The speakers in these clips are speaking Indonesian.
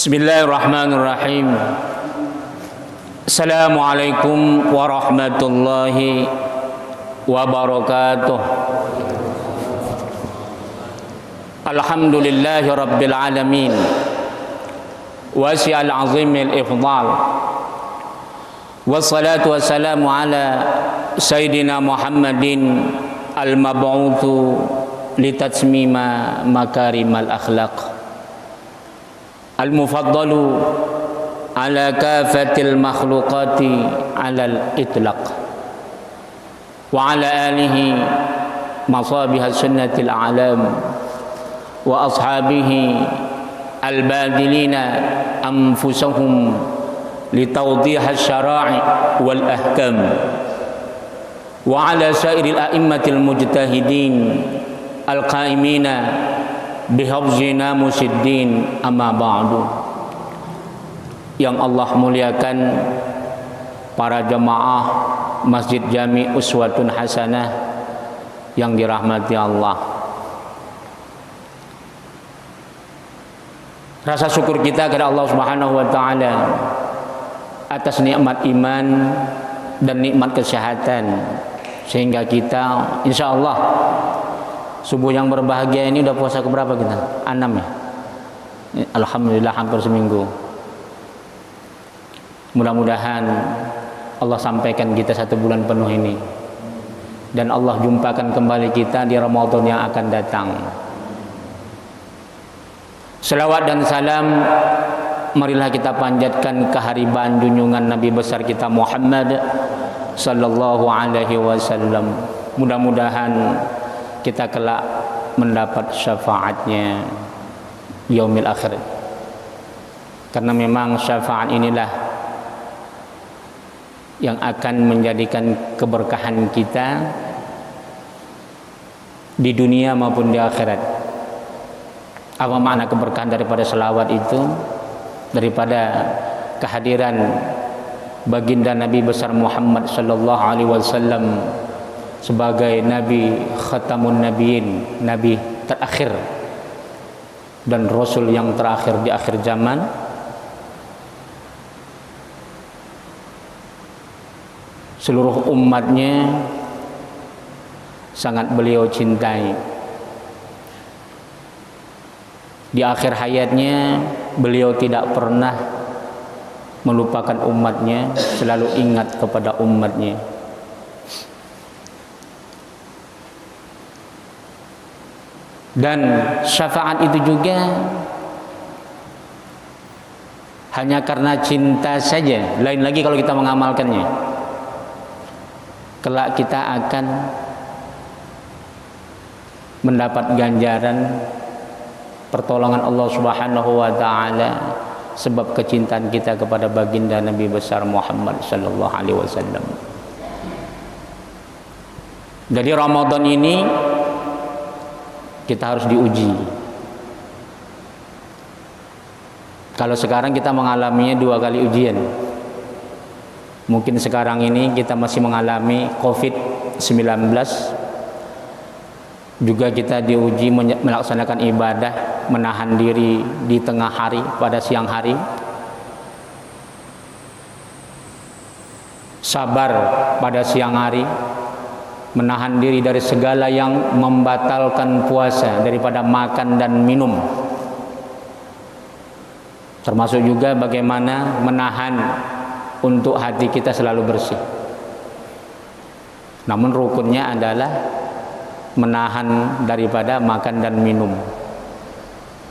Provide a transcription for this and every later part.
Bismillahirrahmanirrahim. Assalamualaikum warahmatullahi wabarakatuh. Alhamdulillahi rabbil alamin. Wasi'al azimil ifdal. Wassalatu wassalamu ala Sayyidina Muhammadin al-mab'uthu litatsmima makarimal akhlaq. Al-mufaddalu ala kafatil makhluqati alal itlaq wa ala alihi masabihas sunnatil a'lam wa ashabihi al-badilina anfusahum litawdihas syara'i wal ahkam wa ala sairil a'immatil mujtahidin al-qa'imina bihafzina musiddin amma ba'du. Yang Allah muliakan para jemaah Masjid Jami Uswatun Hasanah yang dirahmati Allah. Rasa syukur kita kepada Allah Subhanahu wa taala atas nikmat iman dan nikmat kesehatan, sehingga kita insyaallah subuh yang berbahagia ini udah puasa keberapa kita? 6 ya? Alhamdulillah hampir seminggu. Mudah-mudahan Allah sampaikan kita 1 bulan penuh ini, dan Allah jumpakan kembali kita di Ramadan yang akan datang. Selawat dan salam marilah kita panjatkan kehariban junjungan Nabi besar kita Muhammad sallallahu alaihi wasallam. Mudah-mudahan kita kelak mendapat syafaatnya yaumil akhir, karena memang syafaat inilah yang akan menjadikan keberkahan kita di dunia maupun di akhirat. Apa makna keberkahan daripada selawat itu? Daripada kehadiran baginda Nabi besar Muhammad sallallahu alaihi wasallam sebagai Nabi Khatamun Nabiin, Nabi terakhir dan Rasul yang terakhir di akhir zaman. Seluruh umatnya sangat beliau cintai. Di akhir hayatnya beliau tidak pernah melupakan umatnya, selalu ingat kepada umatnya. Dan syafaat itu juga hanya karena cinta saja, lain lagi kalau kita mengamalkannya. Kelak kita akan mendapat ganjaran pertolongan Allah Subhanahu wa taala sebab kecintaan kita kepada baginda Nabi besar Muhammad sallallahu alaihi wasallam. Jadi Ramadan ini kita harus diuji. Kalau sekarang kita mengalaminya 2 kali ujian. Mungkin sekarang ini kita masih mengalami COVID-19. Juga kita diuji melaksanakan ibadah, menahan diri di tengah hari pada siang hari. Sabar pada siang hari, menahan diri dari segala yang membatalkan puasa, daripada makan dan minum. Termasuk juga bagaimana menahan untuk hati kita selalu bersih. Namun rukunnya adalah menahan daripada makan dan minum,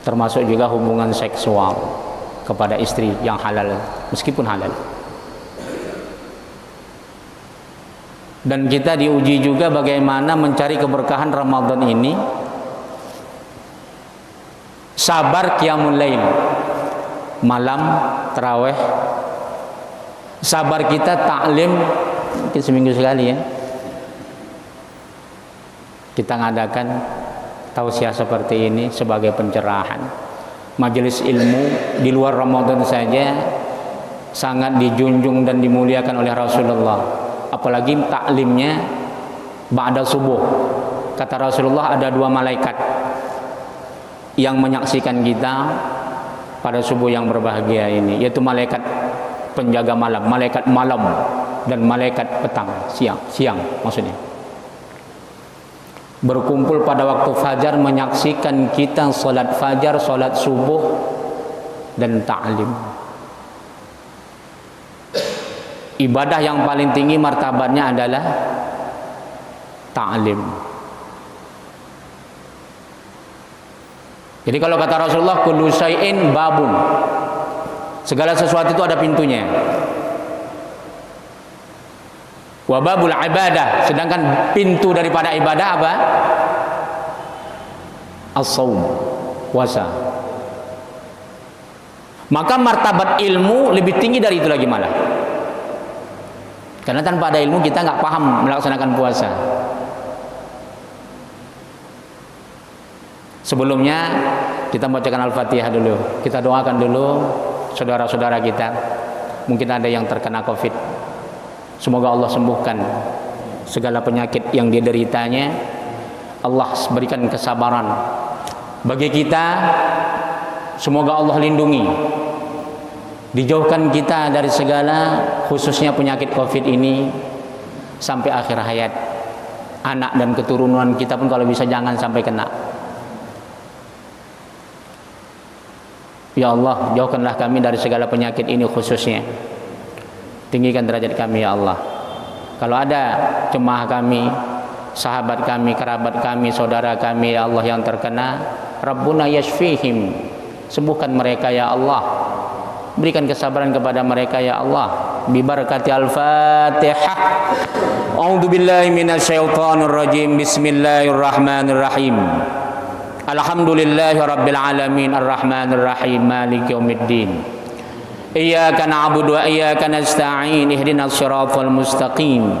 termasuk juga hubungan seksual kepada istri yang halal, meskipun halal. Dan kita diuji juga bagaimana mencari keberkahan Ramadan ini. Sabar qiyamul lail, malam tarawih. Sabar kita taklim, mungkin seminggu sekali ya, kita ngadakan tausiah seperti ini sebagai pencerahan. Majelis ilmu di luar Ramadan saja sangat dijunjung dan dimuliakan oleh Rasulullah, apalagi taklimnya ba'da subuh. Kata Rasulullah ada 2 malaikat yang menyaksikan kita pada subuh yang berbahagia ini, yaitu malaikat penjaga malam, malaikat malam dan malaikat petang, siang maksudnya. Berkumpul pada waktu fajar menyaksikan kita salat fajar, salat subuh dan ta'lim. Ibadah yang paling tinggi martabatnya adalah ta'lim. Jadi kalau kata Rasulullah, kullu syai'in babun, segala sesuatu itu ada pintunya. Wa babul ibadah, sedangkan pintu daripada ibadah apa? As-shaum, puasa. Maka martabat ilmu lebih tinggi dari itu lagi malah. Karena tanpa ada ilmu kita nggak paham melaksanakan puasa. Sebelumnya kita bacakan Al-Fatihah dulu. Kita doakan dulu saudara-saudara kita. Mungkin ada yang terkena Covid. Semoga Allah sembuhkan segala penyakit yang dideritanya. Allah berikan kesabaran bagi kita. Semoga Allah lindungi, dijauhkan kita dari segala, khususnya penyakit Covid ini sampai akhir hayat. Anak dan keturunan kita pun kalau bisa jangan sampai kena. Ya Allah, jauhkanlah kami dari segala penyakit ini khususnya. Tinggikan derajat kami ya Allah. Kalau ada jemaah kami, sahabat kami, kerabat kami, saudara kami ya Allah yang terkena, Rabbuna yashfihim, sembuhkan mereka ya Allah. Berikan kesabaran kepada mereka ya Allah. Bi barakati Al-Fatihah. A'udzu billahi minasyaitonir rajim. Bismillahirrahmanirrahim. Alhamdulillahi rabbil alamin arrahmanir rahim maliki yaumiddin. Iyyaka na'budu wa iyyaka nasta'in ihdinas siratal mustaqim.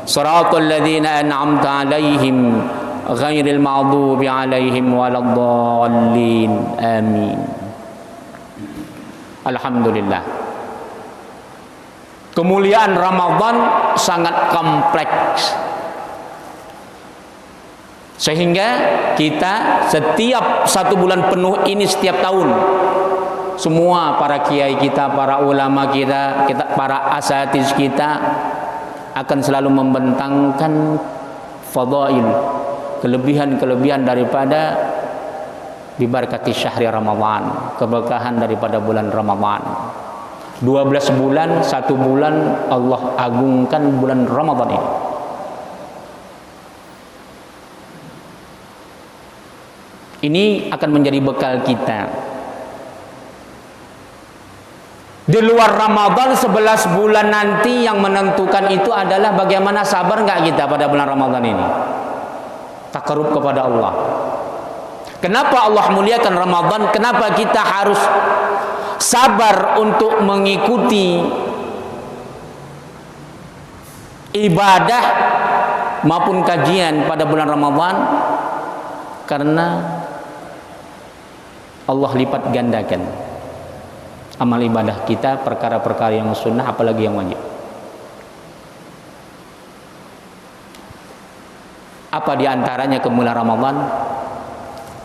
Siratal ladzina an'amta 'alaihim ghairil maghdubi 'alaihim waladdallin. Amin. Alhamdulillah. Kemuliaan Ramadan sangat kompleks. Sehingga kita setiap 1 bulan penuh ini setiap tahun, semua para kiai kita, para ulama kita, para asatiz kita akan selalu membentangkan fadail, kelebihan-kelebihan daripada bibarakati syahri Ramadan, keberkahan daripada bulan Ramadan. 12 bulan, 1 bulan Allah agungkan bulan Ramadan ini. Ini akan menjadi bekal kita. Di luar Ramadan 11 bulan nanti yang menentukan itu adalah bagaimana sabar enggak kita pada bulan Ramadan ini. Takarub kepada Allah. Kenapa Allah muliakan Ramadan? Kenapa kita harus sabar untuk mengikuti ibadah maupun kajian pada bulan Ramadan? Karena Allah lipat gandakan amal ibadah kita, perkara-perkara yang sunnah apalagi yang wajib. Apa diantaranya kemuliaan Ramadan?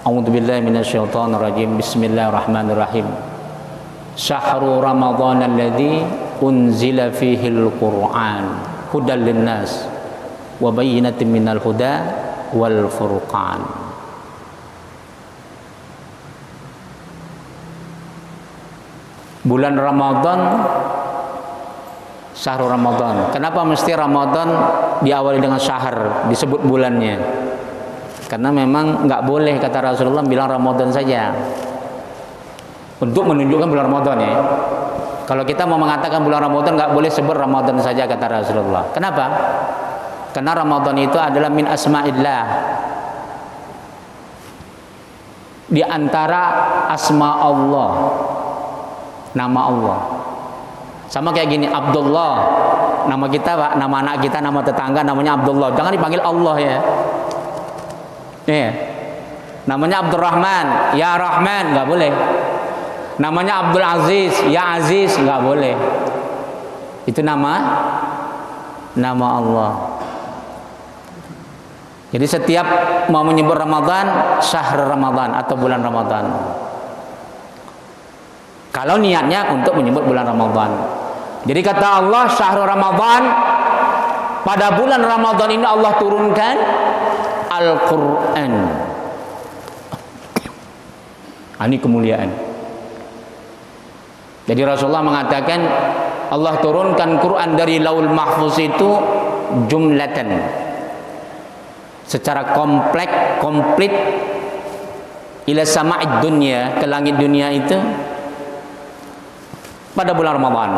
A'udzubillahi minasyaitonirrajim. Bismillahirrahmanirrahim. Syahrul Ramadan alladzi unzila fihil Qur'an hudal linnas wa bayyinatin minal huda wal furqan. Bulan Ramadan, syahrul Ramadan. Kenapa mesti Ramadan diawali dengan syahr, disebut bulannya? Karena memang nggak boleh kata Rasulullah bilang Ramadan saja, untuk menunjukkan bulan Ramadan ya. Kalau kita mau mengatakan bulan Ramadan nggak boleh sebut Ramadan saja kata Rasulullah. Kenapa? Karena Ramadan itu adalah min asma'illah, di antara asma Allah, nama Allah. Sama kayak gini, Abdullah, nama kita Pak, nama anak kita, nama tetangga namanya Abdullah, jangan dipanggil Allah ya. Namanya Abdurrahman, ya Rahman, nggak boleh. Namanya Abdul Aziz, ya Aziz, nggak boleh. Itu nama Allah. Jadi setiap mau menyebut Ramadan, syahr Ramadan atau bulan Ramadan. Kalau niatnya untuk menyebut bulan Ramadan. Jadi kata Allah, syahrul Ramadan, pada bulan Ramadan ini Allah turunkan Al-Quran. Ini kemuliaan. Jadi Rasulullah mengatakan Allah turunkan Quran dari Laul Mahfuz itu jumlatan, secara komplit ila sama'id dunya, ke langit dunia itu pada bulan Ramadan.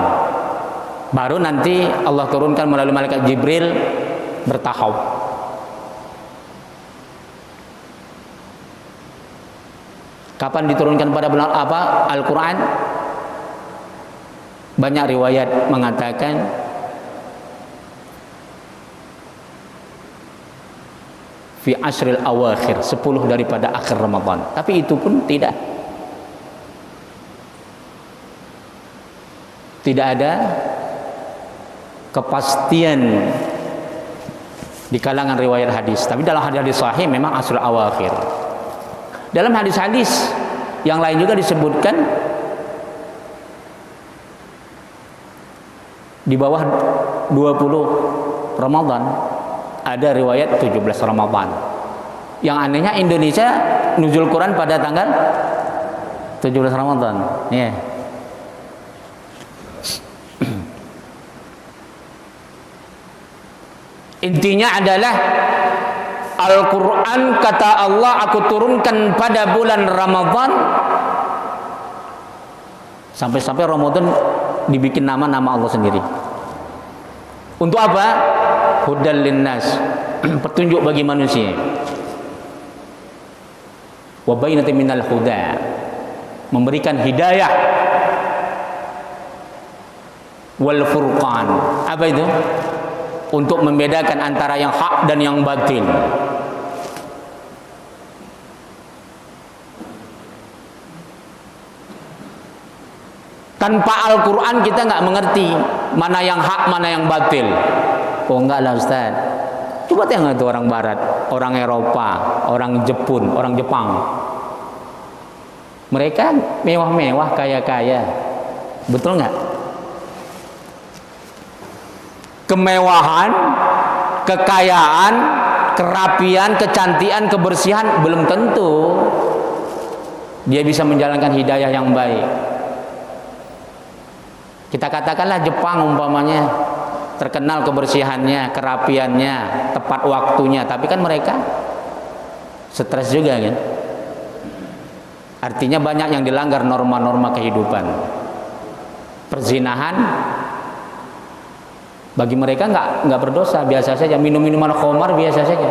Baru nanti Allah turunkan melalui malaikat Jibril bertahap. Kapan diturunkan pada bulan apa Al-Quran? Banyak riwayat mengatakan fi asril awakhir, 10 daripada akhir Ramadan. Tapi itu pun tidak ada kepastian di kalangan riwayat hadis. Tapi dalam hadis sahih memang asrul awakhir. Dalam hadis-hadis yang lain juga disebutkan di bawah 20 Ramadan, ada riwayat 17 Ramadan. Yang anehnya Indonesia nuzul Quran pada tanggal 17 Ramadan. Ya. Intinya adalah Al-Quran, kata Allah, aku turunkan pada bulan Ramadan. Sampai-sampai Ramadan dibikin nama-nama Allah sendiri. Untuk apa? Hudal linnas, petunjuk bagi manusia. Wa bainatin minal huda, memberikan hidayah. Wal furqan, apa itu? Untuk membedakan antara yang hak dan yang batil. Tanpa Al-Quran kita nggak mengerti mana yang hak, mana yang batil. Oh enggak lah Ustaz. Coba tengok itu orang Barat, orang Eropa, orang Jepang. Mereka mewah-mewah, kaya-kaya. Betul nggak? Kemewahan, kekayaan, kerapian, kecantikan, kebersihan belum tentu dia bisa menjalankan hidayah yang baik. Kita katakanlah Jepang umpamanya terkenal kebersihannya, kerapiannya, tepat waktunya, tapi kan mereka stres juga kan. Artinya banyak yang dilanggar norma-norma kehidupan. Perzinahan bagi mereka nggak berdosa, biasa saja. Minum minuman khamar biasa saja,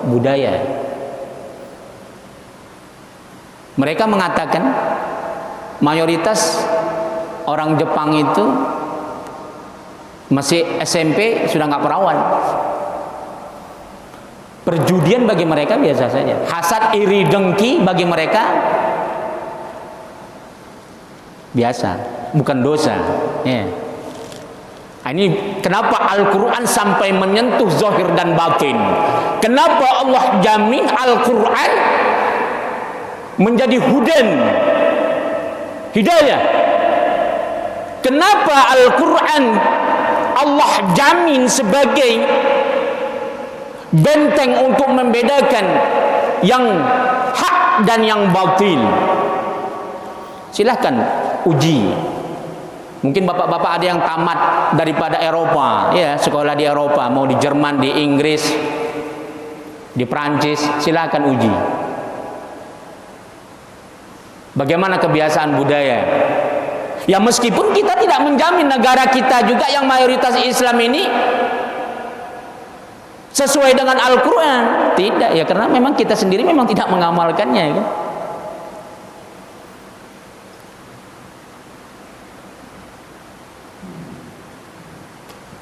budaya. Mereka mengatakan mayoritas orang Jepang itu masih SMP sudah nggak perawan. Perjudian bagi mereka biasa saja. Hasad, iri, dengki bagi mereka biasa, bukan dosa. Ya. Ini kenapa Al-Quran sampai menyentuh zahir dan batin? Kenapa Allah jamin Al-Quran menjadi hudan, hidayah? Kenapa Al-Quran Allah jamin sebagai benteng untuk membedakan yang hak dan yang batil? Silahkan uji. Mungkin bapak-bapak ada yang tamat daripada Eropa, ya, sekolah di Eropa, mau di Jerman, di Inggris, di Prancis, silahkan uji. Bagaimana kebiasaan budaya? Ya meskipun kita tidak menjamin negara kita juga yang mayoritas Islam ini sesuai dengan Al-Quran, tidak ya, karena memang kita sendiri memang tidak mengamalkannya kan?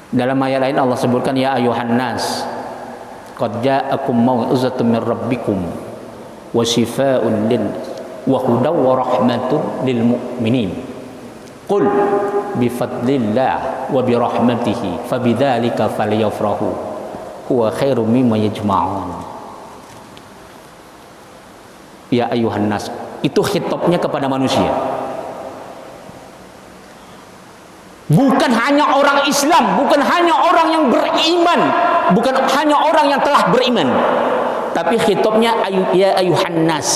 Dalam ayat lain Allah sebutkan ya ayuhan nas qad ja'akum mau'izatun min rabbikum wa shifaa'un lin wa hudaw wa rahmatun lil mu'minin qul bi fadlillah wa bi rahmatihi fabidzalika falyafrahu huwa khairum mimma yajma'un. Ya ayuhan nas, itu khitabnya kepada manusia. Bukan hanya orang Islam, bukan hanya orang yang beriman, bukan hanya orang yang telah beriman, tapi khitabnya ya ayuhan nas,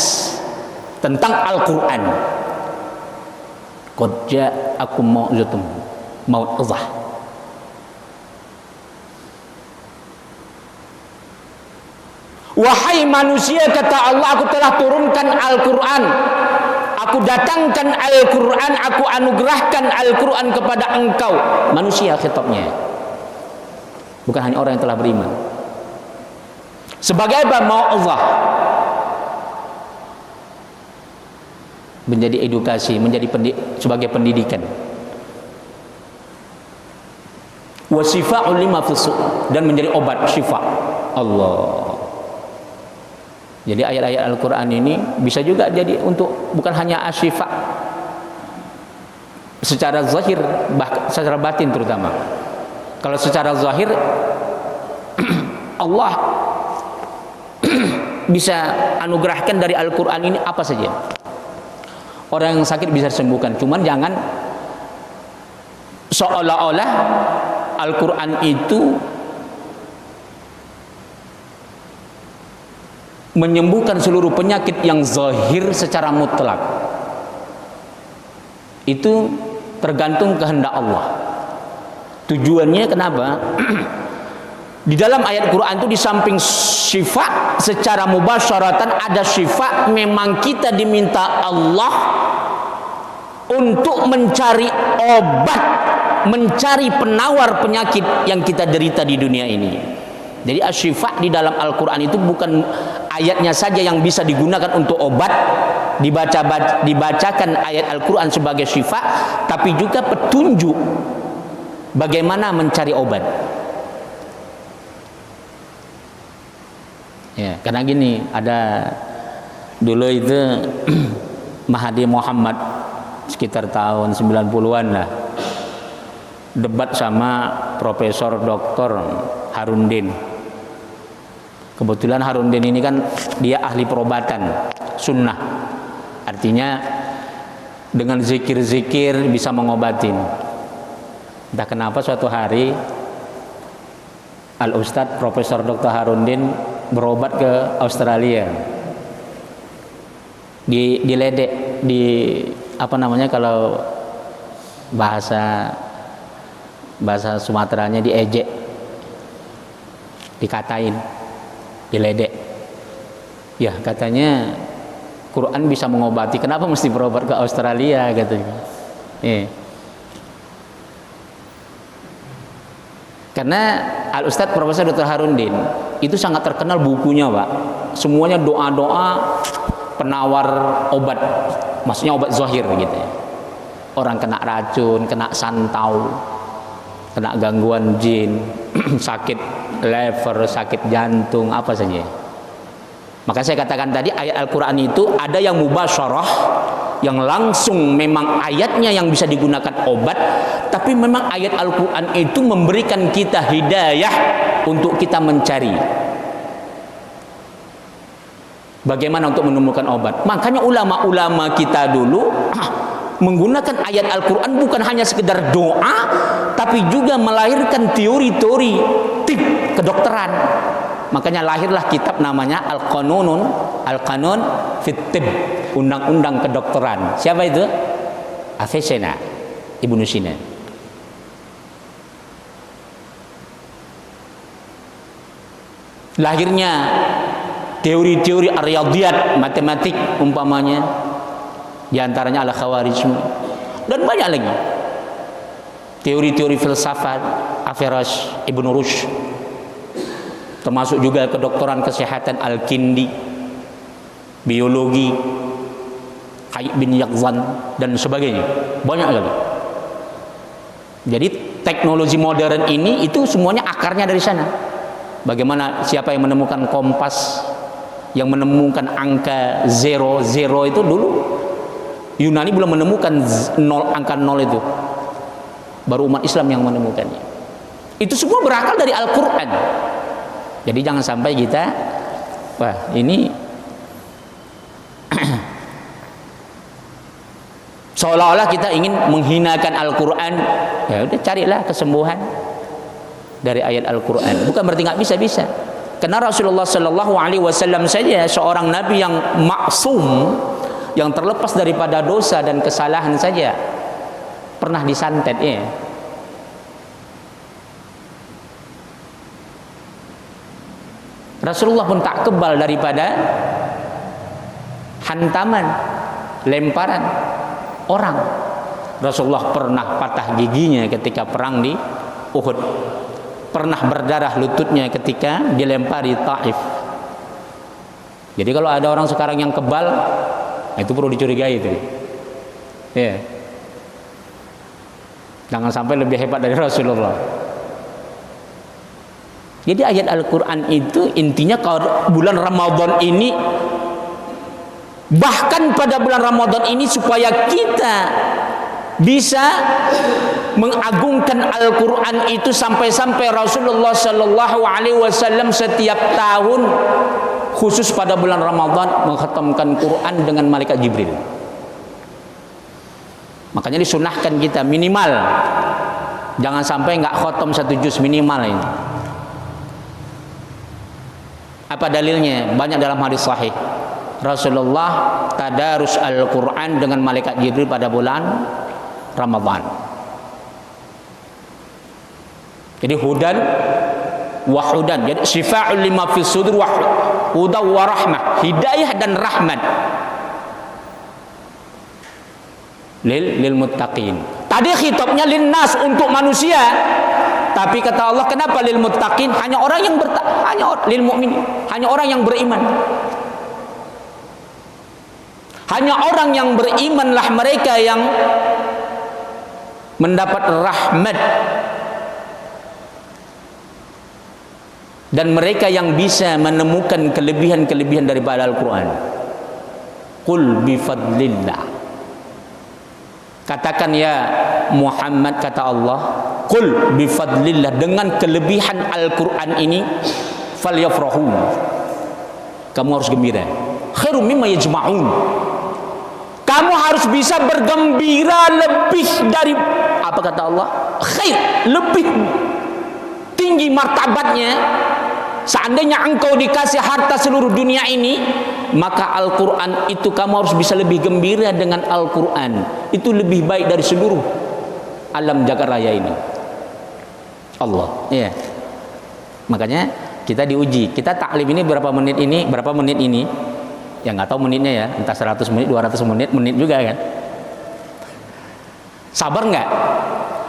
tentang Al-Quran. Qad ja'akum mau'izah. Wahai manusia, kata Allah, aku telah turunkan Al-Quran, aku datangkan Al-Quran, aku anugerahkan Al-Quran kepada engkau. Manusia khitabnya, bukan hanya orang yang telah beriman. Sebagai apa? Mau'izah, menjadi edukasi, sebagai pendidikan. Wasifa'ul lima fusu', dan menjadi obat, syifa. Allah. Jadi ayat-ayat Al-Quran ini bisa juga jadi untuk bukan hanya asyifa secara zahir, bahkan secara batin terutama. Kalau secara zahir Allah bisa anugerahkan dari Al-Quran ini apa saja. Orang yang sakit bisa disembuhkan, cuman jangan seolah-olah Al-Quran itu menyembuhkan seluruh penyakit yang zahir secara mutlak. Itu tergantung kehendak Allah. Tujuannya kenapa? Di dalam ayat Quran itu di samping syifa secara mubasyaratan, ada syifa memang kita diminta Allah untuk mencari obat, mencari penawar penyakit yang kita derita di dunia ini. Jadi asyifa di dalam Al-Quran itu bukan ayatnya saja yang bisa digunakan untuk obat, dibacakan ayat Al-Quran sebagai syifa, tapi juga petunjuk bagaimana mencari obat. Ya, karena gini, ada dulu itu Mahathir Muhammad sekitar tahun 90-an lah, debat sama Profesor Dr. Harundin. Kebetulan Harundin ini kan dia ahli perobatan sunnah, artinya dengan zikir-zikir bisa mengobatin. Entah kenapa suatu hari Al-Ustadz Profesor Dr. Harundin berobat ke Australia, diledek, di apa namanya, kalau bahasa Sumateranya diejek, dikatain, diledek. Ya, katanya Quran bisa mengobati, kenapa mesti berobat ke Australia katanya. Karena Al-Ustadz Profesor Dr. Harundin itu sangat terkenal bukunya, Pak. Semuanya doa-doa penawar obat, maksudnya obat zahir gitu ya. Orang kena racun, kena santau, kena gangguan jin, sakit lever, sakit jantung, apa saja. Maka saya katakan tadi, ayat Al-Quran itu ada yang mubasyarah, yang langsung memang ayatnya yang bisa digunakan obat, tapi memang ayat Al-Quran itu memberikan kita hidayah untuk kita mencari bagaimana untuk menemukan obat. Makanya ulama-ulama kita dulu menggunakan ayat Al-Quran bukan hanya sekedar doa, tapi juga melahirkan teori-teori tip kedokteran. Makanya lahirlah kitab namanya Al-Qanun fit Tibb, undang-undang kedokteran. Siapa itu? Avicenna, Ibnu Sina. Lahirnya teori-teori riyadhiyat, matematik umpamanya, di antaranya Al-Khawarizmi, dan banyak lagi. Teori-teori filsafat, Averroes, Ibnu Rushd, termasuk juga kedokteran kesehatan Al-Kindi, biologi Hayy bin Yaqzan, dan sebagainya. Banyak lagi. Jadi teknologi modern ini itu semuanya akarnya dari sana. Bagaimana, siapa yang menemukan kompas, yang menemukan angka zero itu dulu Yunani belum menemukan angka 0 itu, baru umat Islam yang menemukannya. Itu semua berakal dari Al-Quran. Jadi jangan sampai kita, wah, ini Seolah-olah kita ingin menghinakan Al-Quran. Ya udah, carilah kesembuhan dari ayat Al-Quran. Bukan berarti nggak bisa. Karena Rasulullah Sallallahu Alaihi Wasallam saja seorang Nabi yang maksum, yang terlepas daripada dosa dan kesalahan saja, pernah disantet ya. Rasulullah pun tak kebal daripada hantaman, lemparan orang. Rasulullah pernah patah giginya ketika perang di Uhud, pernah berdarah lututnya ketika dilempari Taif. Jadi kalau ada orang sekarang yang kebal, itu perlu dicurigai itu. Ya. Jangan sampai lebih hebat dari Rasulullah. Jadi ayat Al-Quran itu intinya kalau bulan Ramadan ini, bahkan pada bulan Ramadan ini, supaya kita bisa mengagungkan Al-Quran itu sampai-sampai Rasulullah Sallallahu Alaihi Wasallam setiap tahun khusus pada bulan Ramadan mengkhatamkan Quran dengan malaikat Jibril. Makanya disunahkan kita minimal jangan sampai nggak khatam 1 juz minimal ini. Apa dalilnya? Banyak dalam hadis sahih. Rasulullah tadarus Al-Quran dengan malaikat Jibril pada bulan Ramadan. Jadi hudan wa hudan, jadi syifa'ul lima fis sudur wa hudan wa rahmah, hidayah dan rahmat lil muttaqin. Tadi khitabnya linnas, untuk manusia, tapi kata Allah kenapa lil muttaqin? Hanya orang yang lil mu'min, hanya orang yang beriman. Hanya orang yang berimanlah mereka yang mendapat rahmat, dan mereka yang bisa menemukan kelebihan-kelebihan daripada Al-Quran. Qul bifadlillah, katakan ya Muhammad, kata Allah, qul bifadlillah, dengan kelebihan Al-Quran ini, falyafrahu, kamu harus gembira. Khairum mimma yajma'un, kamu harus bisa bergembira lebih dari apa kata Allah? Khair, lebih tinggi martabatnya. Seandainya engkau dikasih harta seluruh dunia ini, maka Al-Quran itu kamu harus bisa lebih gembira dengan Al-Quran. Itu lebih baik dari seluruh alam jagat raya ini. Allah, ya. Makanya kita diuji. Kita taklim ini berapa menit ini? Ya nggak tahu menitnya ya, entah 100 menit, 200 menit juga kan. Sabar nggak?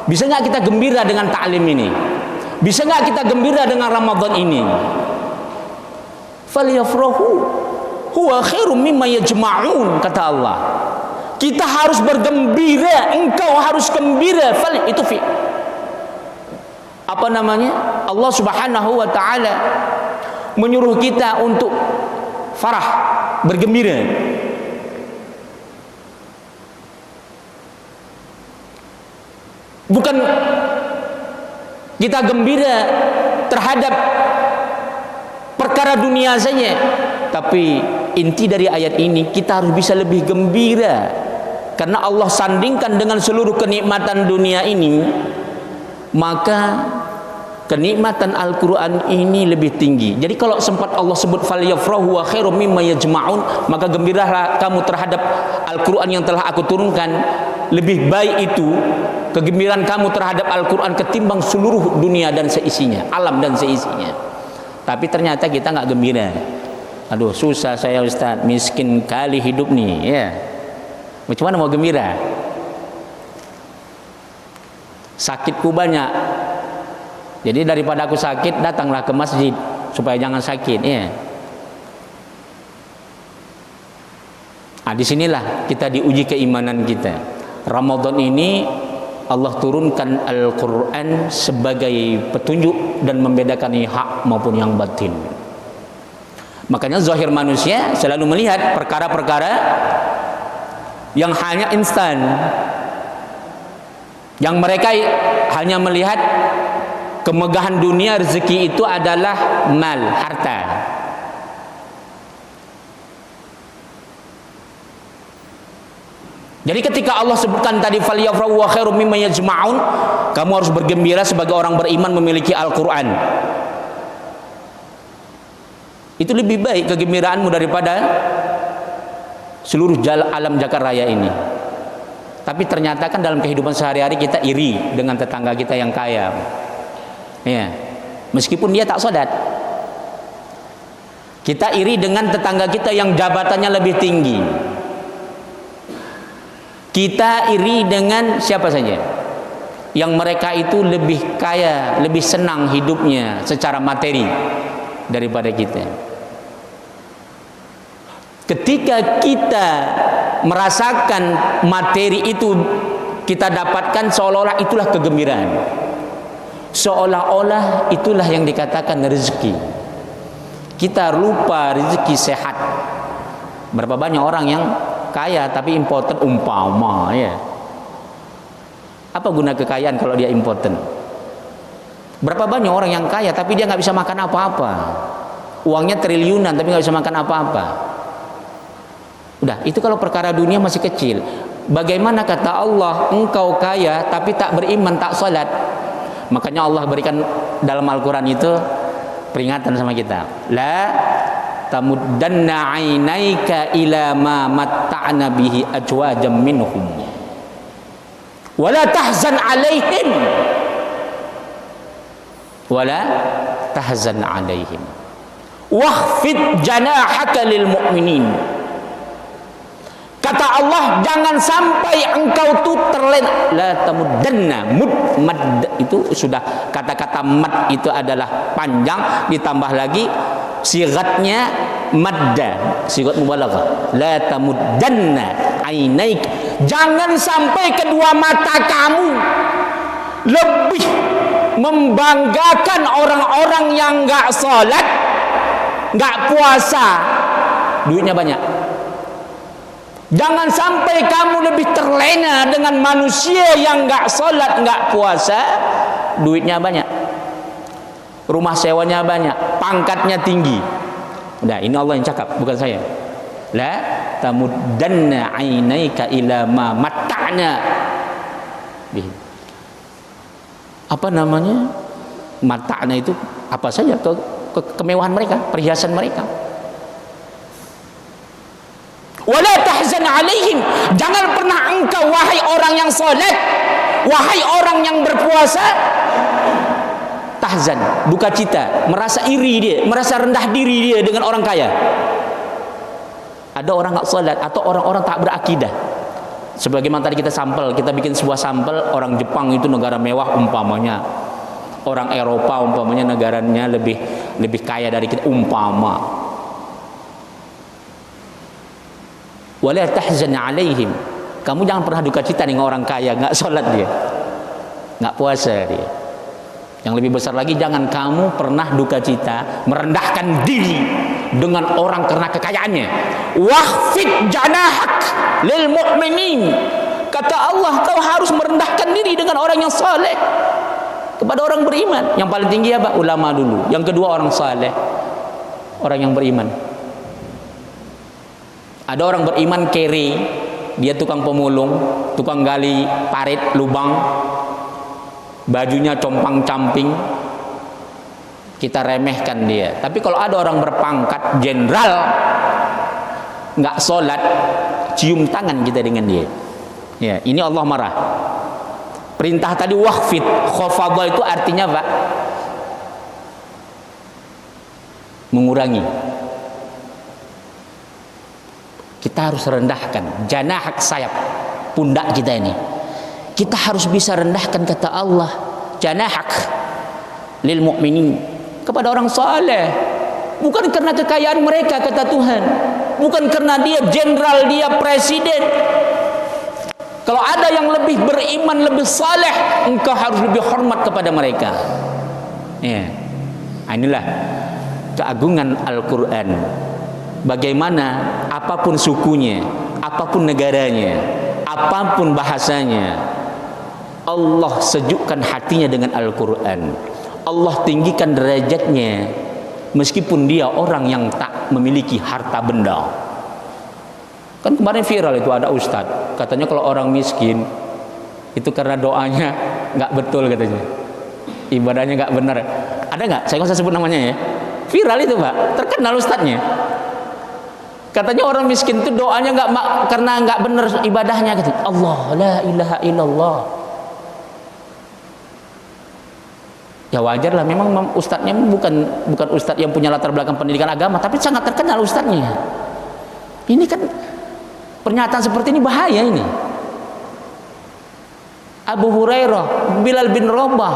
Bisa nggak kita gembira dengan taklim ini? Bisa nggak kita gembira dengan Ramadan ini? Falyafrahu huwa khairum mimma yajma'un, kata Allah. Kita harus bergembira, engkau harus gembira. Itu apa namanya? Allah Subhanahu wa taala menyuruh kita untuk farah, bergembira. Bukan kita gembira terhadap perkara dunia saja, tapi inti dari ayat ini kita harus bisa lebih gembira, karena Allah sandingkan dengan seluruh kenikmatan dunia ini, maka kenikmatan Al-Quran ini lebih tinggi. Jadi kalau sempat Allah sebut falyafrahu wa khairum mimma yajma'un, maka gembiralah kamu terhadap Al-Quran yang telah aku turunkan. Lebih baik itu kegembiraan kamu terhadap Al-Quran ketimbang seluruh dunia dan seisinya, alam dan seisinya. Tapi ternyata kita nggak gembira. Aduh, susah saya Ustaz, miskin kali hidup nih ya. Bagaimana mau gembira? Sakitku banyak, jadi daripada aku sakit, datanglah ke masjid supaya jangan sakit ya. Disinilah kita diuji keimanan kita. Ramadan ini Allah turunkan Al-Quran sebagai petunjuk dan membedakan yang hak maupun yang batin. Makanya zahir manusia selalu melihat perkara-perkara yang hanya instan, yang mereka hanya melihat kemegahan dunia, rezeki itu adalah mal, harta. Jadi ketika Allah sebutkan tadi falyafrahu wa khairum mimma yajma'un, kamu harus bergembira sebagai orang beriman memiliki Al-Qur'an. Itu lebih baik kegembiraanmu daripada seluruh alam jagat raya ini. Tapi ternyata kan dalam kehidupan sehari-hari kita iri dengan tetangga kita yang kaya. Ya. Meskipun dia tak salat. Kita iri dengan tetangga kita yang jabatannya lebih tinggi. Kita iri dengan siapa saja yang mereka itu lebih kaya, lebih senang hidupnya secara materi daripada kita. Ketika kita merasakan materi itu kita dapatkan, seolah-olah itulah kegembiraan, seolah-olah itulah yang dikatakan rezeki. Kita lupa rezeki sehat. Berapa banyak orang yang kaya tapi impoten, umpama ya. Apa guna kekayaan kalau dia impoten? Berapa banyak orang yang kaya tapi dia nggak bisa makan apa-apa. Uangnya triliunan tapi nggak bisa makan apa-apa. Udah, itu kalau perkara dunia masih kecil. Bagaimana kata Allah, engkau kaya tapi tak beriman, tak salat. Makanya Allah berikan dalam Al-Quran itu peringatan sama kita. La tamuddanna ainaika ila ma matta'na bihi ajwajam minhum wala tahzan alaihim wala tahzan alaihim wakhfid janahaka lil mu'minin. Kata Allah, jangan sampai engkau tuh terlena. La tamuddanna, mad itu sudah, kata-kata mad itu adalah panjang, ditambah lagi sigatnya madda, sigat mubalaghah. La tamuddanna ainaik, jangan sampai kedua mata kamu lebih membanggakan orang-orang yang enggak salat, enggak puasa, duitnya banyak. Jangan sampai kamu lebih terlena dengan manusia yang enggak salat, enggak puasa, duitnya banyak, rumah sewanya banyak, pangkatnya tinggi. Udah, ini Allah yang cakap, bukan saya. La tamuddanna ainaika ila ma matta'na bihi. Apa namanya? Mata'na itu apa saja? Kemewahan mereka, perhiasan mereka. Wala tahzan alaihim, jangan pernah engkau wahai orang yang salat, wahai orang yang berpuasa, tahzan, duka cita, merasa iri dia, merasa rendah diri dia dengan orang kaya. Ada orang enggak salat atau orang-orang tak berakidah. Sebagaimana tadi kita sampel, kita bikin sebuah sampel, orang Jepang itu negara mewah umpamanya. Orang Eropa umpamanya negaranya lebih kaya dari kita umpama. Wala tahzan alaihim, kamu jangan pernah duka cita dengan orang kaya, enggak salat dia, enggak puasa dia. Yang lebih besar lagi, jangan kamu pernah duka cita merendahkan diri dengan orang karena kekayaannya. Wakhfid janahak lil mu'minin, kata Allah, kau harus merendahkan diri dengan orang yang saleh, kepada orang beriman. Yang paling tinggi apa? Ulama dulu. Yang kedua orang saleh, orang yang beriman. Ada orang beriman kere, dia tukang pemulung, tukang gali parit, lubang, bajunya compang-camping, kita remehkan dia. Tapi kalau ada orang berpangkat jenderal, nggak sholat, cium tangan kita dengan dia. Ya, ini Allah marah. Perintah tadi wakhfid, khafadha itu artinya apa? Mengurangi. Kita harus rendahkan janahak, sayap pundak kita ini. Kita harus bisa rendahkan, kata Allah, janahak lil mu'minin, kepada orang saleh. Bukan karena kekayaan mereka, kata Tuhan. Bukan karena dia jenderal, dia presiden. Kalau ada yang lebih beriman, lebih saleh, engkau harus lebih hormat kepada mereka. Ya. Inilah keagungan Al-Quran. Bagaimana apapun sukunya, apapun negaranya, apapun bahasanya, Allah sejukkan hatinya dengan Al-Quran. Allah tinggikan derajatnya meskipun dia orang yang tak memiliki harta benda. Kan kemarin viral itu ada ustadz, katanya kalau orang miskin itu karena doanya nggak betul katanya, ibadahnya nggak benar. Ada nggak? Saya nggak usah sebut namanya ya. Viral itu pak, terkenal ustadznya. Katanya orang miskin itu doanya karena nggak benar ibadahnya gitu. Allah la ilaha illallah. Ya wajar lah, memang ustadznya bukan ustadz yang punya latar belakang pendidikan agama, tapi sangat terkenal ustadznya. Ini kan pernyataan seperti ini bahaya ini. Abu Hurairah, Bilal bin Rabah,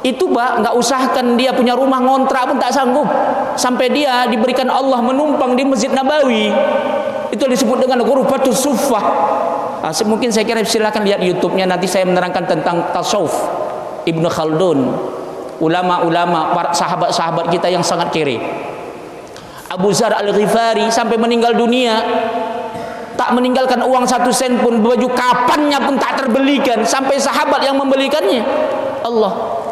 itu nggak usahkan dia punya rumah ngontrak pun tak sanggup, sampai dia diberikan Allah menumpang di Masjid Nabawi. Itu disebut dengan ghurfatus suffah. Mungkin saya kira silakan lihat YouTube-nya, nanti saya menerangkan tentang tasawuf Ibnu Khaldun, ulama-ulama para sahabat-sahabat kita yang sangat kere. Abu Dzar Al-Ghifari sampai meninggal dunia tak meninggalkan uang 1 sen pun, baju kapannya pun tak terbelikan, sampai sahabat yang membelikannya. Allah.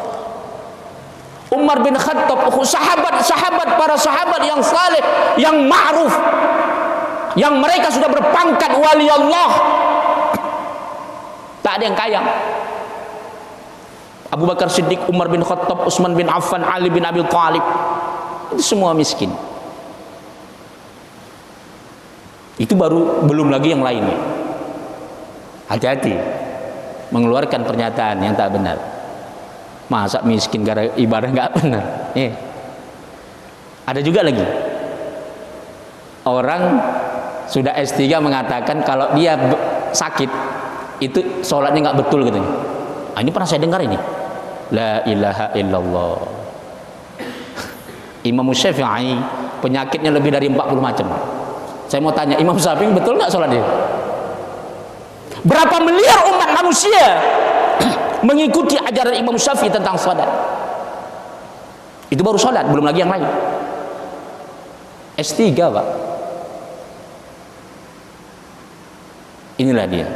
Umar bin Khattab, para sahabat yang saleh, yang ma'ruf, yang mereka sudah berpangkat wali Allah, tak ada yang kaya. Abu Bakar Siddiq, Umar bin Khattab, Utsman bin Affan, Ali bin Abi Thalib, itu semua miskin. Itu belum lagi yang lainnya. Hati-hati mengeluarkan pernyataan yang tak benar. Masa miskin gara ibadah nggak benar? Ada juga lagi orang sudah S3 mengatakan kalau dia sakit itu sholatnya nggak betul katanya. Ini pernah saya dengar ini. La ilaha illallah. Imam Syafi'i penyakitnya lebih dari 40 macam. Saya mau tanya, Imam Syafi'i betul nggak sholat dia? Berapa miliar umat manusia mengikuti ajaran Imam Syafi'i tentang sholat? Itu baru sholat, belum lagi yang lain. S3 pak. Inilah dia.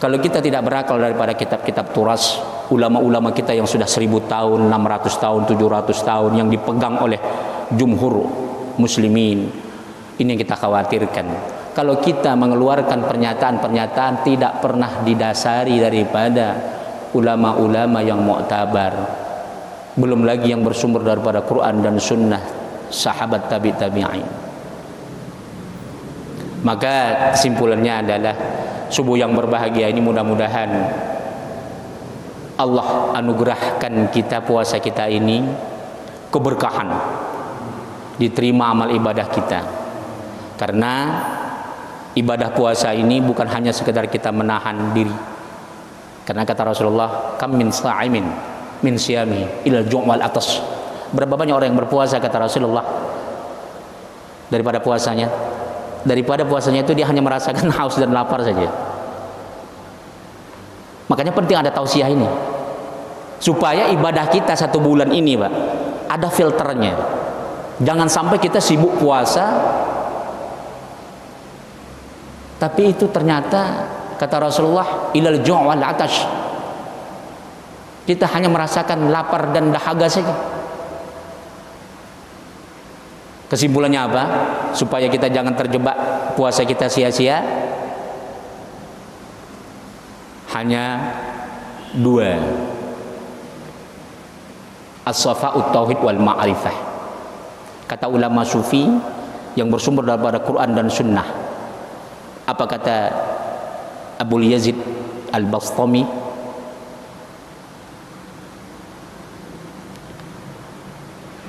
Kalau kita tidak berakal daripada kitab-kitab turas ulama-ulama kita yang sudah 1000 tahun, 600 tahun, 700 tahun yang dipegang oleh jumhur muslimin, ini yang kita khawatirkan. Kalau kita mengeluarkan pernyataan-pernyataan tidak pernah didasari daripada ulama-ulama yang mu'tabar, belum lagi yang bersumber daripada Quran dan sunnah sahabat tabi'in. Maka kesimpulannya adalah subuh yang berbahagia ini mudah-mudahan Allah anugerahkan kita puasa kita ini keberkahan, diterima amal ibadah kita. Karena ibadah puasa ini bukan hanya sekedar kita menahan diri. Karena kata Rasulullah, kam min sha'imin min siyami ilal ju' wal atas. Berapa banyak orang yang berpuasa kata Rasulullah, daripada puasanya itu dia hanya merasakan haus dan lapar saja. Makanya penting ada tausiah ini, supaya ibadah kita 1 bulan ini Pak ada filternya. Jangan sampai kita sibuk puasa tapi itu ternyata kata Rasulullah ilal ju' wal atash, kita hanya merasakan lapar dan dahaga saja. Kesimpulannya apa? Supaya kita jangan terjebak puasa kita sia-sia, hanya 2: as-safa'ut tauhid wal ma'rifah. Kata ulama sufi yang bersumber daripada Quran dan sunnah. Apa kata Abu Yazid Al-Bastami?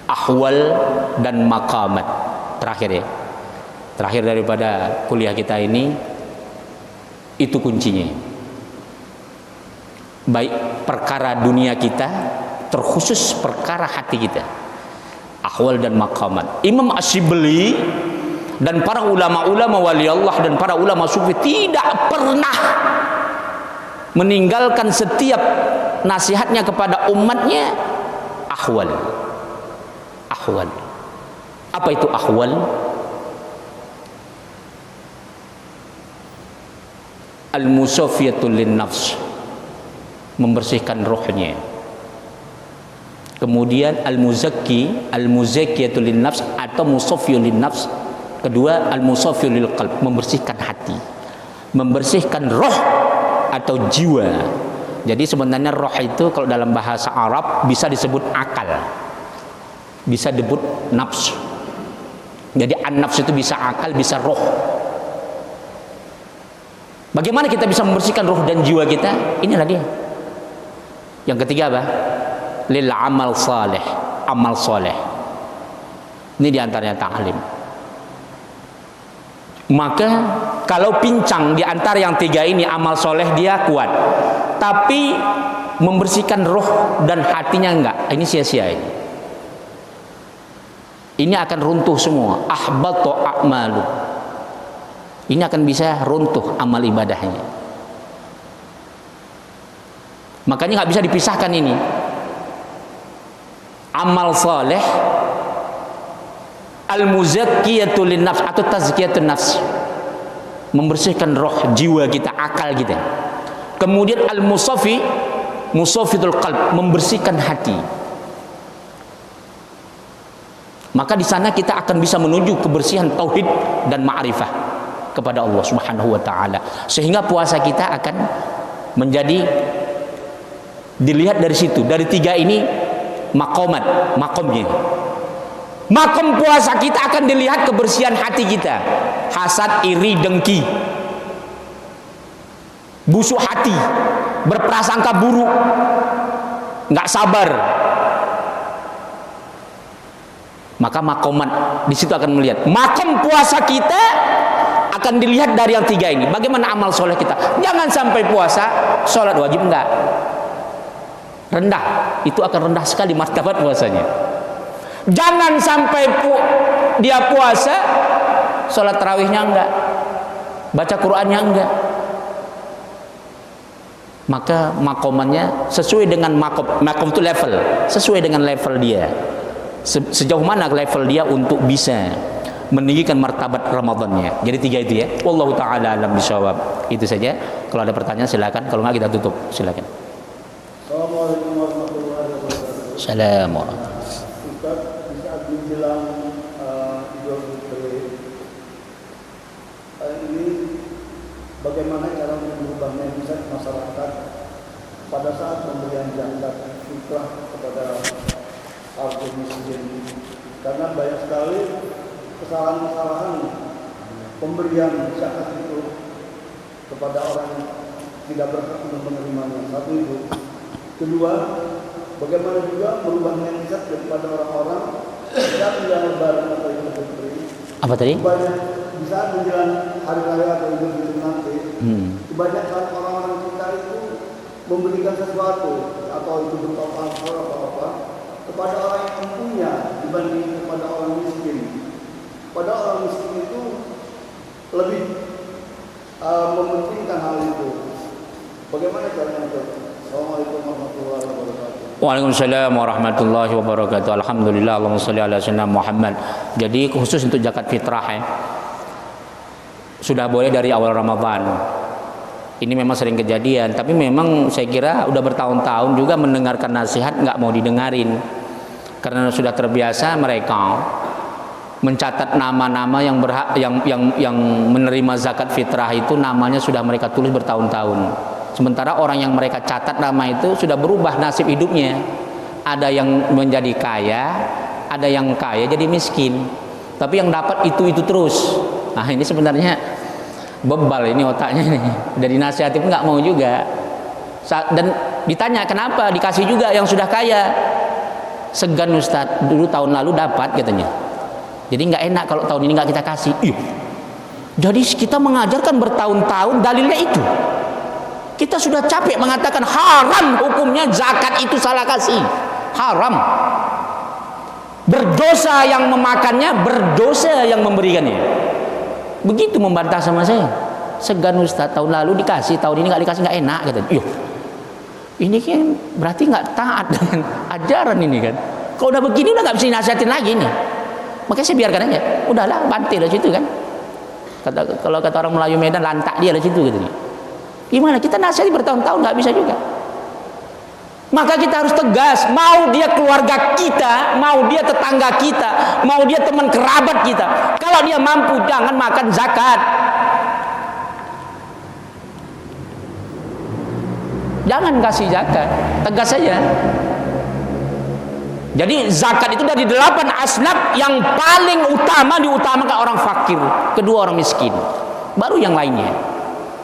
Ahwal dan maqamat. Terakhir daripada kuliah kita ini, itu kuncinya. Baik perkara dunia kita, terkhusus perkara hati kita. Ahwal dan maqamat. Imam Asyibli dan para ulama-ulama wali Allah dan para ulama sufi tidak pernah meninggalkan setiap nasihatnya kepada umatnya ahwal. Apa itu ahwal? Al-musafiyatul lin-nafs, membersihkan rohnya. Kemudian al-muzakkiyatul lin-nafs atau musafiyul lin-nafs, kedua al-musaffir lil qalb, membersihkan hati, membersihkan roh atau jiwa. Jadi sebenarnya roh itu kalau dalam bahasa Arab bisa disebut akal, bisa disebut nafsu. Jadi an-nafs itu bisa akal, bisa roh. Bagaimana kita bisa membersihkan roh dan jiwa kita? Inilah dia. Yang ketiga apa? Lil amal saleh, amal soleh. Ini diantaranya ta'lim. Maka kalau pincang diantara yang tiga ini, amal soleh dia kuat, tapi membersihkan roh dan hatinya enggak, ini sia-sia ini. Ini akan runtuh semua. Ahbatu a'malu. Ini akan bisa runtuh amal ibadahnya. Makanya nggak bisa dipisahkan ini. Amal saleh, al-muzakkiyatu lin-nafs atau tazkiyatun nafs, membersihkan roh, jiwa kita, akal kita. Kemudian al-musaffi, musaffitul qalb, membersihkan hati. Maka di sana kita akan bisa menuju kebersihan tauhid dan ma'rifah kepada Allah Subhanahu wa taala. Sehingga puasa kita akan menjadi dilihat dari situ. Dari tiga ini makomnya. Makom puasa kita akan dilihat kebersihan hati kita. Hasad, iri, dengki, busuk hati, berprasangka buruk, nggak sabar. Maka makomat di situ akan melihat. Makom puasa kita akan dilihat dari yang tiga ini. Bagaimana amal soleh kita? Jangan sampai puasa sholat wajib enggak, rendah. Itu akan rendah sekali martabat puasanya. Jangan sampai dia puasa sholat tarawihnya enggak, baca Qur'annya enggak. Maka makomannya sesuai dengan makom itu level, sesuai dengan level dia. Sejauh mana level dia untuk bisa meninggikan martabat Ramadannya. Jadi tiga itu ya. Wallahu taala alam bisawab. Itu saja. Kalau ada pertanyaan silakan. Kalau enggak kita tutup. Silakan. Assalamualaikum warahmatullahi wabarakatuh. Assalamualaikum. Ustaz, di saat menjelang Idul Fitri ini bagaimana cara mengubah mindset masyarakat pada saat pemberian zakat fitrah kepada warga miskin? Karena banyak sekali kesalahan-kesalahan pemberian zakat itu kepada orang yang tidak berhak untuk menerimanya. Satu itu. Kedua, bagaimana juga merubah mindset daripada orang-orang saat menjelang Lebaran atau Idul Fitri. Apa tadi? Banyak di saat menjelang hari raya atau Idul Fitri nanti, kebanyakan orang-orang kita itu memberikan sesuatu atau itu berupa transfer atau apa kepada orang yang mempunyai dibanding kepada orang miskin. Pada orang miskin itu lebih mementingkan hal itu. Bagaimana caranya itu? Assalamualaikum warahmatullahi wabarakatuh. Waalaikumsalam warahmatullahi wabarakatuh. Alhamdulillah, Allahumma sholli ala sayyidina Muhammad. Jadi khusus untuk zakat fitrah sudah boleh dari awal Ramadan. Ini memang sering kejadian, tapi memang saya kira udah bertahun-tahun juga mendengarkan nasihat nggak mau didengarin. Karena sudah terbiasa mereka mencatat nama-nama yang berhak yang menerima zakat fitrah itu namanya sudah mereka tulis bertahun-tahun. Sementara orang yang mereka catat nama itu sudah berubah nasib hidupnya. Ada yang menjadi kaya, ada yang kaya jadi miskin. Tapi yang dapat itu terus. Nah, ini sebenarnya bebal ini otaknya nih. Dari nasihatin nggak mau juga. Dan ditanya kenapa dikasih juga yang sudah kaya. Segan Ustaz, dulu tahun lalu dapat katanya. Jadi nggak enak kalau tahun ini nggak kita kasih. Jadi kita mengajarkan bertahun-tahun dalilnya itu. Kita sudah capek mengatakan haram hukumnya zakat itu salah kasih. Haram. Berdosa yang memakannya, berdosa yang memberikannya. Begitu membantah sama saya. Segan Ustaz, tahun lalu dikasih, tahun ini nggak dikasih nggak enak katanya. Ini kan berarti nggak taat dengan ajaran ini kan. Kalau udah begini udah nggak bisa dinasihatin lagi nih. Makanya saya biarkan aja. Udahlah, bantai lah situ kan. Kalau kata orang Melayu Medan, lantak dia lah situ katanya. Gimana kita nasihati bertahun-tahun nggak bisa juga. Maka kita harus tegas, mau dia keluarga kita, mau dia tetangga kita, mau dia teman kerabat kita, kalau dia mampu jangan makan zakat. Jangan kasih zakat, tegas saja. Jadi zakat itu dari 8 asnaf yang paling utama diutamakan orang fakir, kedua orang miskin, baru yang lainnya.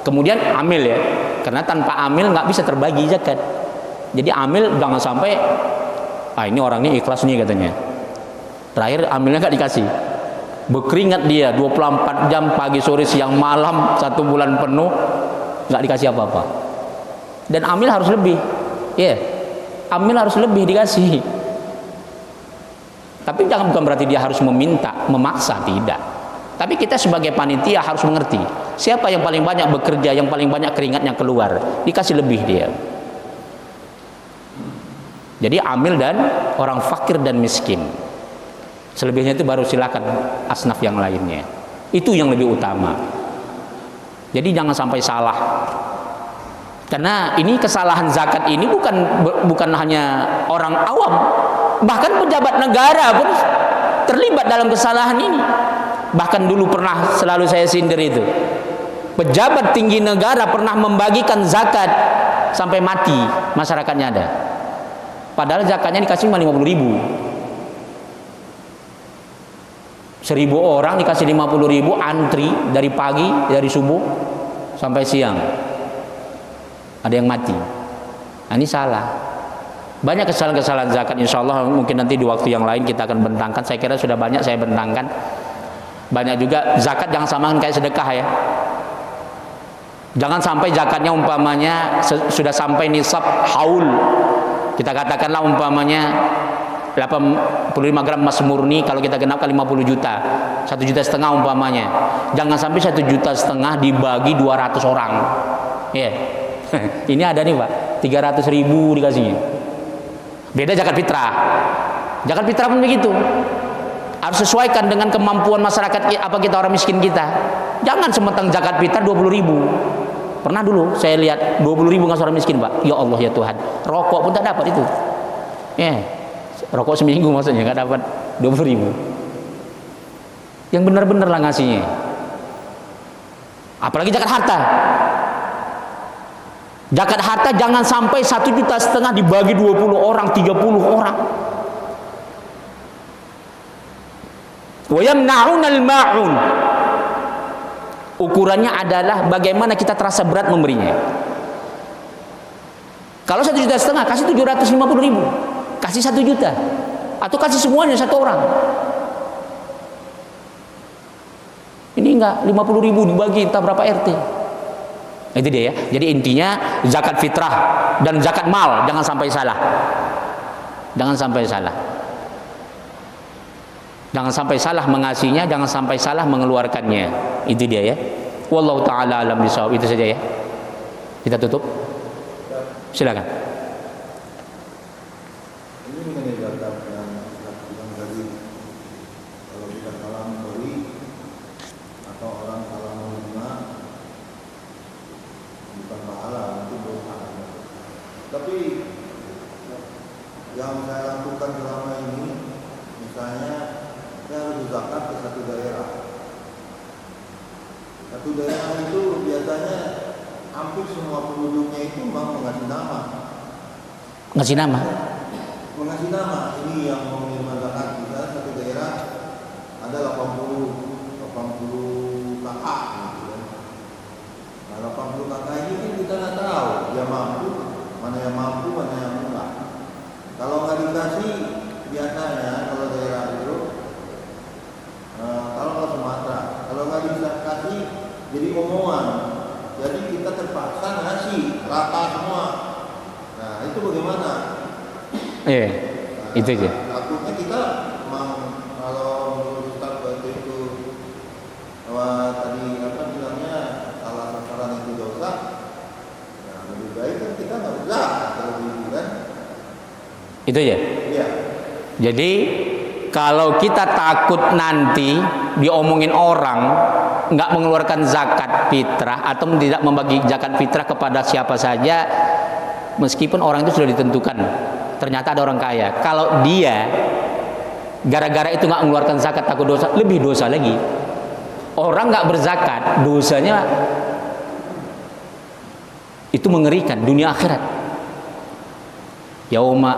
Kemudian amil ya, karena tanpa amil nggak bisa terbagi zakat. Jadi amil jangan sampai ini orang ini ikhlas nih katanya, terakhir amilnya nggak dikasih, berkeringat dia 24 jam pagi sore siang malam 1 bulan penuh nggak dikasih apa-apa. Dan amil harus lebih, ya, amil harus lebih dikasih. Tapi bukan berarti dia harus meminta, memaksa, tidak. Tapi kita sebagai panitia harus mengerti siapa yang paling banyak bekerja, yang paling banyak keringatnya keluar, dikasih lebih dia. Jadi amil dan orang fakir dan miskin. Selebihnya itu baru silakan asnaf yang lainnya. Itu yang lebih utama. Jadi jangan sampai salah. Karena ini kesalahan zakat ini bukan hanya orang awam, bahkan pejabat negara pun terlibat dalam kesalahan ini. Bahkan dulu pernah, selalu saya sindir itu, pejabat tinggi negara pernah membagikan zakat sampai mati masyarakatnya ada. Padahal zakatnya dikasih cuma 50.000. 1.000 orang dikasih 50.000, antri dari pagi, dari subuh sampai siang. Ada yang mati. Nah, ini salah. Banyak kesalahan-kesalahan zakat, insya Allah mungkin nanti di waktu yang lain kita akan bentangkan. Saya kira sudah banyak saya bentangkan. Banyak juga zakat jangan samakan kayak sedekah ya. Jangan sampai zakatnya umpamanya sudah sampai nisab haul. Kita katakanlah umpamanya 85 gram emas murni, kalau kita genapkan 50 juta, 1,5 juta umpamanya. Jangan sampai 1,5 juta dibagi 200 orang. Ya. Yeah. Ini ada nih Pak, 300.000 dikasihnya. Beda zakat fitrah. Zakat fitrah pun begitu. Harus sesuaikan dengan kemampuan masyarakat apa kita, orang miskin kita. Jangan sementang zakat fitrah 20.000. Pernah dulu saya lihat 20.000 ngasih orang miskin Pak. Ya Allah ya Tuhan, rokok pun tak dapat itu. Rokok seminggu maksudnya nggak dapat 20.000. Yang benar-benar lah ngasihnya. Apalagi zakat harta. Zakat harta jangan sampai 1,5 juta dibagi 20 orang, 30 orang. Wa yamna'unal ma'un. Ukurannya adalah bagaimana kita terasa berat memberinya. Kalau 1,5 juta kasih 750.000, kasih 1 juta, atau kasih semuanya 1 orang. Ini enggak 50.000 dibagi entah berapa RT. Itu dia ya. Jadi intinya zakat fitrah dan zakat mal jangan sampai salah. Jangan sampai salah. Jangan sampai salah mengasihnya, jangan sampai salah mengeluarkannya. Itu dia ya. Wallahu taala alam bisawab. Itu saja ya. Kita tutup. Silakan. Ini mengenai zakat yang tadi, kalau kita salah memberi atau orang salah menerima, bukan pahala, itu dosa. Tapi yang saya lakukan selama ini, misalnya saya harus zakat ke satu daerah. Satu daerah itu biasanya hampir semua penduduknya itu memang mengasih nama. Ngasih nama? Mengasih nama. Ini yang menerima zakat. Misalnya satu daerah ada 80 kakak gitu kan. Nah 80 kakak ini kan kita nggak tahu dia mampu, mana yang mampu, mana yang enggak. Kalau nggak dikasih, biasanya kalau daerah itu kalau ke Sumatera, kalau nggak dikasih jadi omongan. Jadi kita terpaksa ngasih rata semua. Nah itu bagaimana? Itu aja. Takutnya kita kalau menurut Ustaz waktu itu bahwa tadi apa bilangnya salah sasaran itu dosa. Nah lebih baik kan kita nggak usah terlebih kan? Itu aja. Iya. Jadi kalau kita takut nanti diomongin orang nggak mengeluarkan zakat fitrah atau tidak membagi zakat fitrah kepada siapa saja, meskipun orang itu sudah ditentukan, ternyata ada orang kaya, kalau dia gara-gara itu nggak mengeluarkan zakat takut dosa, lebih dosa lagi. Orang nggak berzakat, dosanya itu mengerikan dunia akhirat. Yauma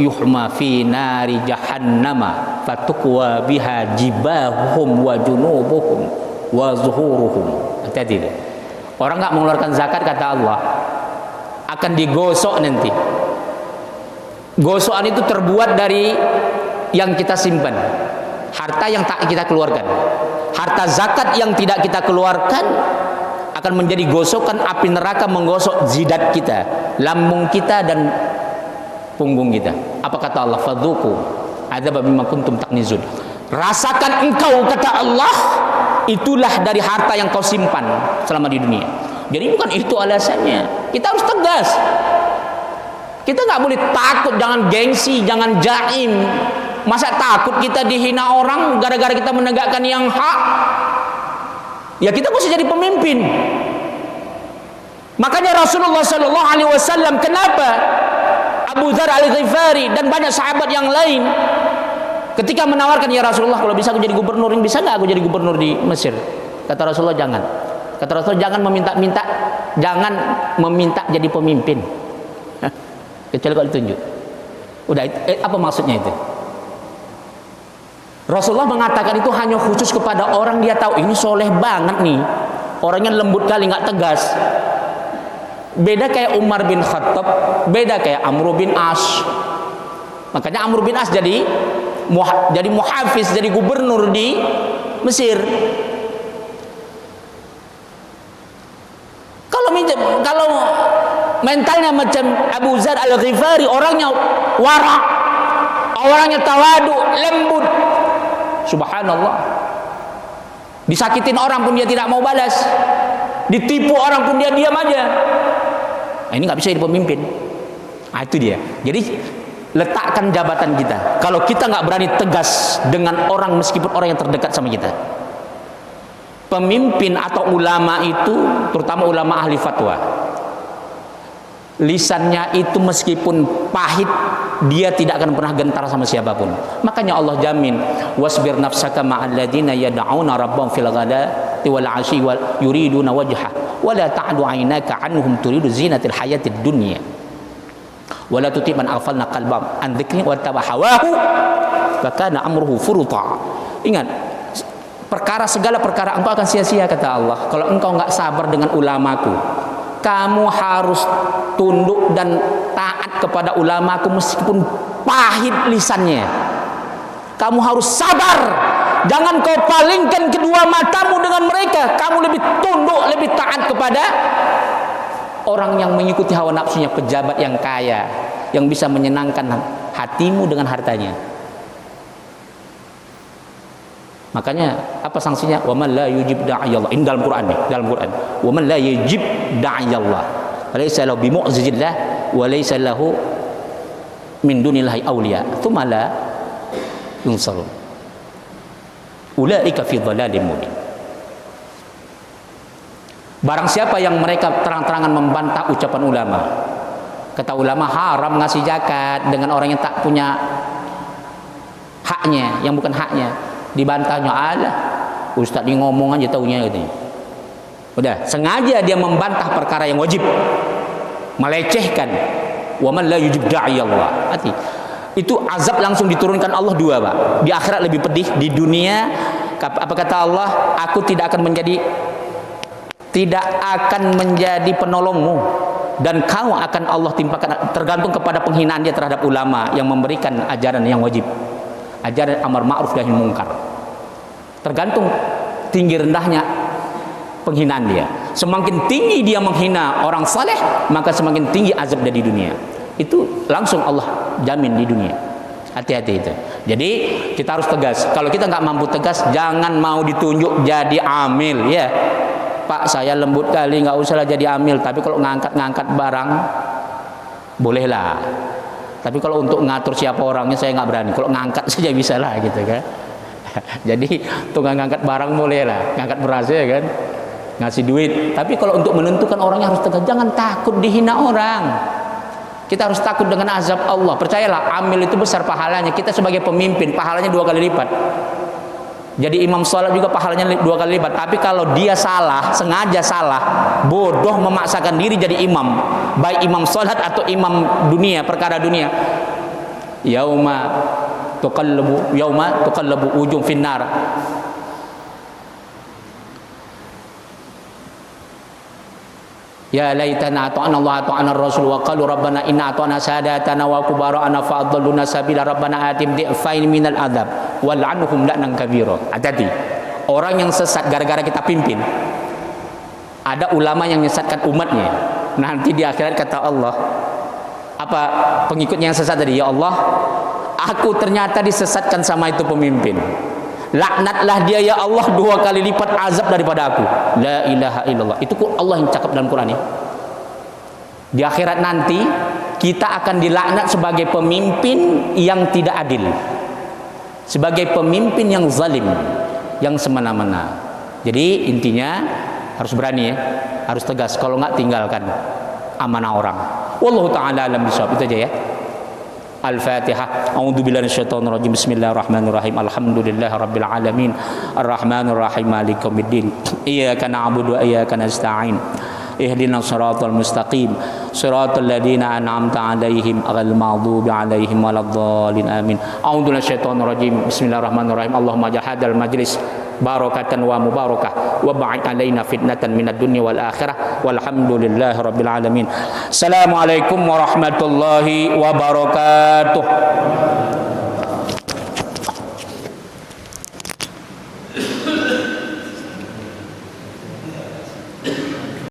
yuhma fi nari jahannama fatukwa biha jibahum wa junubuhum wa zuhuruhum. Hati-hati. Orang nggak mengeluarkan zakat, kata Allah, akan digosok nanti. Gosokan itu terbuat dari yang kita simpan, harta yang tak kita keluarkan. Harta zakat yang tidak kita keluarkan akan menjadi gosokan api neraka, menggosok jidat kita, lambung kita dan punggung kita. Apa kata Allah? Fadzuqu adzab bima kuntum taknizun. Rasakan engkau, kata Allah, itulah dari harta yang kau simpan selama di dunia. Jadi bukan itu alasannya. Kita harus tegas. Kita nggak boleh takut, jangan gengsi, jangan jaim. Masa takut kita dihina orang gara-gara kita menegakkan yang hak? Ya kita mesti jadi pemimpin. Makanya Rasulullah Sallallahu Alaihi Wasallam, kenapa Abu Dzar Al-Ghifari dan banyak sahabat yang lain ketika menawarkan, ya Rasulullah, kalau bisa aku jadi gubernur, bisa nggak aku jadi gubernur di Mesir? Kata Rasulullah, jangan. Kata Rasulullah, jangan meminta-minta, jangan meminta jadi pemimpin. Kecuali kalau ditunjuk. Udah, apa maksudnya itu? Rasulullah mengatakan itu hanya khusus kepada orang dia tahu ini soleh banget nih, orangnya lembut kali, nggak tegas. Beda kayak Umar bin Khattab, beda kayak Amr bin As. Makanya Amr bin As jadi muhafiz, jadi gubernur di Mesir. Kalau mentalnya macam Abu Dzar Al-Ghifari, orangnya wara, orangnya tawadu, lembut. Subhanallah. Disakitin orang pun dia tidak mau balas, ditipu orang pun dia diam aja. Nah, ini nggak bisa jadi pemimpin. Nah, itu dia. Jadi letakkan jabatan kita. Kalau kita nggak berani tegas dengan orang, meskipun orang yang terdekat sama kita. Pemimpin atau ulama itu, terutama ulama ahli fatwa, lisannya itu meskipun pahit, dia tidak akan pernah gentar sama siapapun. Makanya Allah jamin, wasbir nafsaka ma'al ladzina yad'una rabbahum fil ghadati wal 'ashyi wal yuriduna wajha wa la ta'du 'ainaka 'anhum turidu zinatil hayatid dunya wa la tuti man aghfalna qalbam an dzikri wa tabahawahu fa kana amruhu furuta. Ingat, segala perkara engkau akan sia-sia, kata Allah, kalau engkau enggak sabar dengan ulamaku. Kamu harus tunduk dan taat kepada ulamaku meskipun pahit lisannya. Kamu harus sabar. Jangan kau palingkan kedua matamu dengan mereka. Kamu lebih tunduk, lebih taat kepada orang yang mengikuti hawa nafsunya, pejabat yang kaya, yang bisa menyenangkan hatimu dengan hartanya. Makanya apa sanksinya? Wa man la yujib da'iyallah. Ini dalam Quran nih, dalam Quran. Wa man la yujib da'iyallah. Walaysa lahu bimu'zizillah wa laysa lahu min dunillahi awliya. Tsumma la yunsarun. Ulaika fi dhalalin mubin. Barang siapa yang mereka terang-terangan membantah ucapan ulama. Kata ulama haram ngasih zakat dengan orang yang tak punya haknya, yang bukan haknya. Dibantahnya, alah ustaz ini ngomong aja taunya gitu. Udah, sengaja dia membantah perkara yang wajib, melecehkan. Wa man la yujib da'iyallah. Hati. Itu azab langsung diturunkan Allah dua, Pak. Di akhirat lebih pedih, di dunia apa kata Allah? Aku tidak akan menjadi penolongmu, dan kau akan Allah timpakan, tergantung kepada penghinaan dia terhadap ulama yang memberikan ajaran yang wajib, ajaran amar ma'ruf nahi munkar. Tergantung tinggi rendahnya penghinaan dia. Semakin tinggi dia menghina orang saleh, maka semakin tinggi azab dia di dunia. Itu langsung Allah jamin di dunia. Hati-hati itu. Jadi kita harus tegas. Kalau kita nggak mampu tegas, jangan mau ditunjuk jadi amil, ya. Pak, saya lembut kali, nggak usahlah jadi amil. Tapi kalau ngangkat barang, bolehlah. Tapi kalau untuk ngatur siapa orangnya saya nggak berani. Kalau ngangkat saja bisa lah, gitu kan. Jadi tukang ngangkat barang boleh lah, ngangkat beras ya kan, ngasih duit. Tapi kalau untuk menentukan orangnya harus tegas. Jangan takut dihina orang. Kita harus takut dengan azab Allah. Percayalah, amil itu besar pahalanya. Kita sebagai pemimpin, pahalanya 2 kali lipat. Jadi imam sholat juga pahalanya 2 kali lipat. Tapi kalau dia salah, sengaja salah, bodoh memaksakan diri jadi imam, baik imam sholat atau imam dunia, perkara dunia, yauma tuqallabu ujung finnar. Ya laitana ata'ana Allah ata'ana Rasul wa qalu rabbana inna ata'ana sadatana wa kubara'ana fa'adalluna sabila rabbana atim di'fain minal adab wal'anhum la'nan kabira. Hati-hati. Orang yang sesat gara-gara kita pimpin. Ada ulama yang menyesatkan umatnya. Nanti di akhirat kata Allah, apa pengikutnya yang sesat tadi? Ya Allah, aku ternyata disesatkan sama itu pemimpin. Laknatlah dia ya Allah 2 kali lipat azab daripada aku. La ilaha illallah. Itu Allah yang cakap dalam Quran ya. Di akhirat nanti kita akan dilaknat sebagai pemimpin yang tidak adil, sebagai pemimpin yang zalim, yang semena-mena. Jadi intinya harus berani ya, harus tegas. Kalau nggak tinggalkan amanah orang. Wallahu taala alam bisawab. Itu aja ya. Al-Fatihah. A'udzubillahi minasyaitonir rajim. Bismillahirrahmanirrahim. Alhamdulillahirabbil alamin. Arrahmanir rahim. Maliki yaumiddin. Iyyaka na'budu wa iyyaka nasta'in. Ihdinas siratal mustaqim. Siratal ladzina an'amta 'alaihim ghairil maghdubi 'alaihim waladdallin. Amin. A'udzubillahi minasyaitonir rajim. Bismillahirrahmanirrahim. Allahumma jahadal majlis barakatan wa mubarakah wa ba'id alaina fitnatan minad dunya wal akhirah walhamdulillahi rabbil alamin. Assalamualaikum warahmatullahi wabarakatuh.